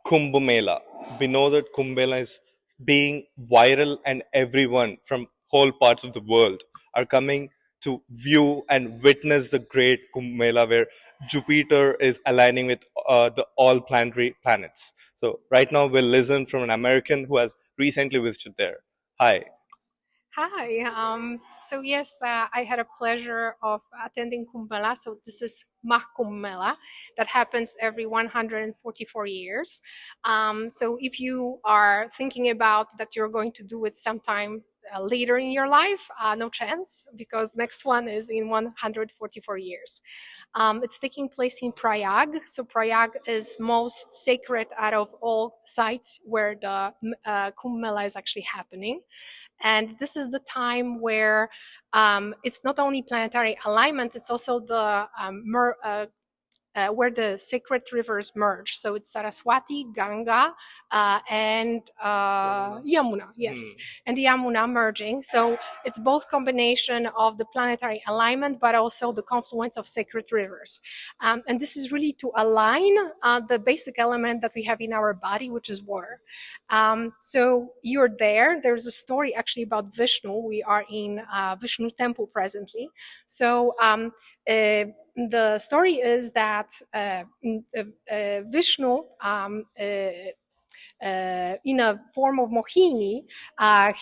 Kumbh Mela. We know that Kumbh Mela is being viral, and everyone from whole parts of the world are coming to view and witness the great Kumbh Mela, where Jupiter is aligning with the all planetary planets. So right now we'll listen from an American who has recently visited there. Hi. Hi. So yes, I had a pleasure of attending Kumbh Mela. So this is Mach Kumbh Mela that happens every 144 years. So if you are thinking about that you're going to do it sometime later in your life, no chance, because next one is in 144 years. It's taking place in Prayag. So Prayag is most sacred out of all sites where the Kumbh Mela is actually happening. And this is the time where it's not only planetary alignment, it's also the where the sacred rivers merge. So it's Saraswati, Ganga, and Yamuna. Yes, and the Yamuna merging. So it's both combination of the planetary alignment, but also the confluence of sacred rivers. And this is really to align the basic element that we have in our body, which is water. So you're there. There's a story actually about Vishnu. We are in Vishnu temple presently. So the story is that Vishnu, in a form of Mohini,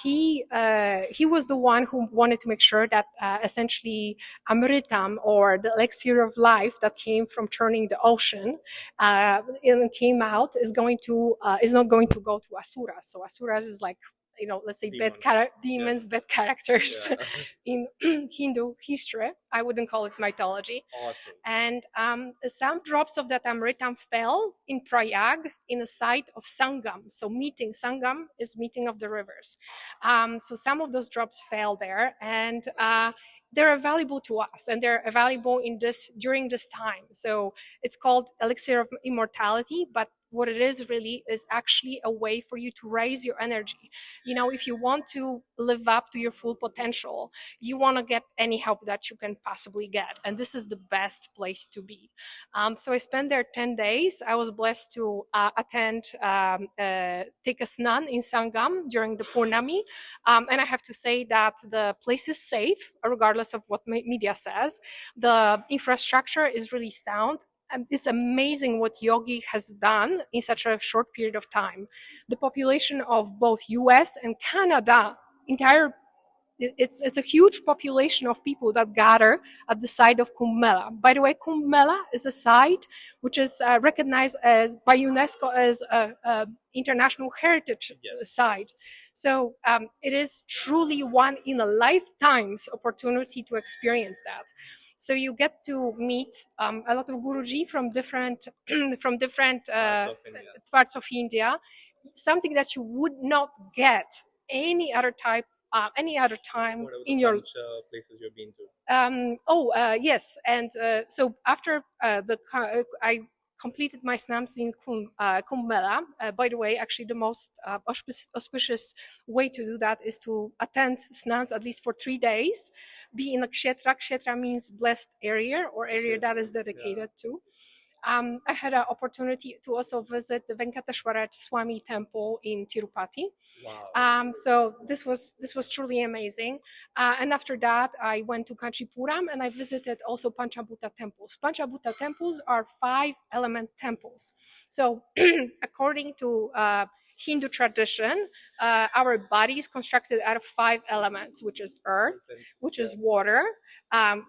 he was the one who wanted to make sure that essentially Amritam, or the elixir of life that came from turning the ocean, and came out, is not going to go to Asuras. So Asuras is like, let's say demons, Yeah. bad characters Yeah. in Hindu history. I wouldn't call it mythology. Awesome. And some drops of that Amritam fell in Prayag in a site of Sangam. So meeting, Sangam is meeting of the rivers. So some of those drops fell there, and they're available to us, and they're available during this time. So it's called elixir of immortality, but what it is really is actually a way for you to raise your energy. If you want to live up to your full potential, you want to get any help that you can possibly get, and this is the best place to be. So I spent there 10 days. I was blessed to take a snan in Sangam during the Purnami, and I have to say that the place is safe regardless of what media says. The infrastructure is really sound, and it's amazing what Yogi has done in such a short period of time. The population of both US and Canada, entire it's a huge population of people that gather at the site of Kumbh Mela. By the way, Kumbh Mela is a site which is recognized by UNESCO as a international heritage site. So it is truly one in a lifetime's opportunity to experience that. So you get to meet a lot of Guruji from different from different parts of India, something that you would not get any other time in your Places you've been to? yes, and so after I completed my snams in Kumbh Mela. By the way, actually, the most auspicious way to do that is to attend snans at least for 3 days. Be in a kshetra. Kshetra means blessed area, or area that is dedicated to. I had an opportunity to also visit the Venkateshwara Swami temple in Tirupati. Wow. So this was truly amazing. And after that, I went to Kanchipuram and I visited also Panchabhuta temples. Panchabhuta temples are 5-element temples. So according to Hindu tradition, our body is constructed out of 5 elements, which is earth, which is water,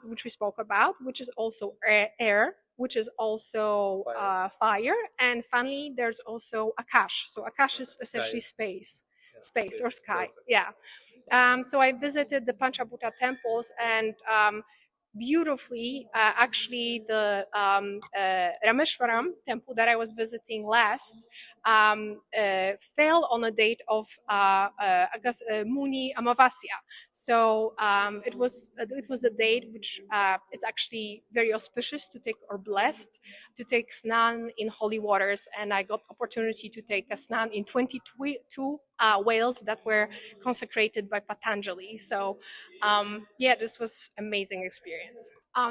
which we spoke about, which is also air, which is also fire, and finally there's also Akash. So Akash is essentially space or sky. Yeah. So I visited the Panchabhuta temples, and beautifully, actually, the Rameshwaram temple that I was visiting last fell on a date of Muni Amavasya. So it was the date which it's actually very auspicious to take, or blessed to take snan in holy waters, and I got opportunity to take a snan in 22 whales that were consecrated by Patanjali. So yeah, this was amazing experience.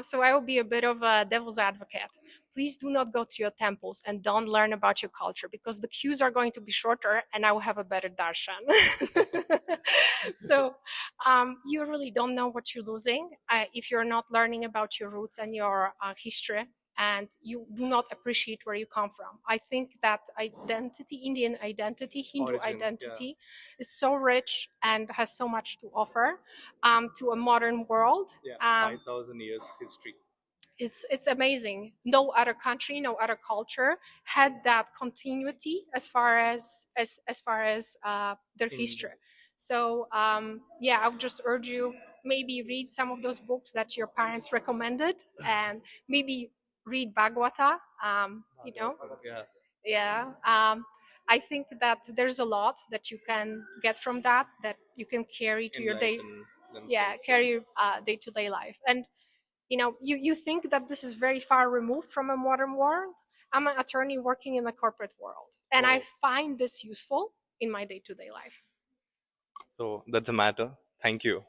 So I will be a bit of a devil's advocate. please do not go to your temples and don't learn about your culture, because the queues are going to be shorter and I will have a better darshan. So you really don't know what you're losing if you're not learning about your roots and your history, and you do not appreciate where you come from. I think that identity, Indian identity, Hindu Origin, yeah. identity, is so rich and has so much to offer to a modern world. Yeah, Um, 5,000 years history it's amazing. No other country, no other culture had that continuity as far as far as their in history. So yeah, I would just urge you, maybe read some of those books that your parents recommended, and maybe read Bhagavata. Bhagavatam, yeah, Yeah. I think that there's a lot that you can get from that, that you can carry to your day. enlighten Yeah, themselves. Yeah. carry day-to-day life. And you think that this is very far removed from a modern world. I'm an attorney working in the corporate world, and I Oh, find this useful in my day-to-day life. so that's a matter. Thank you.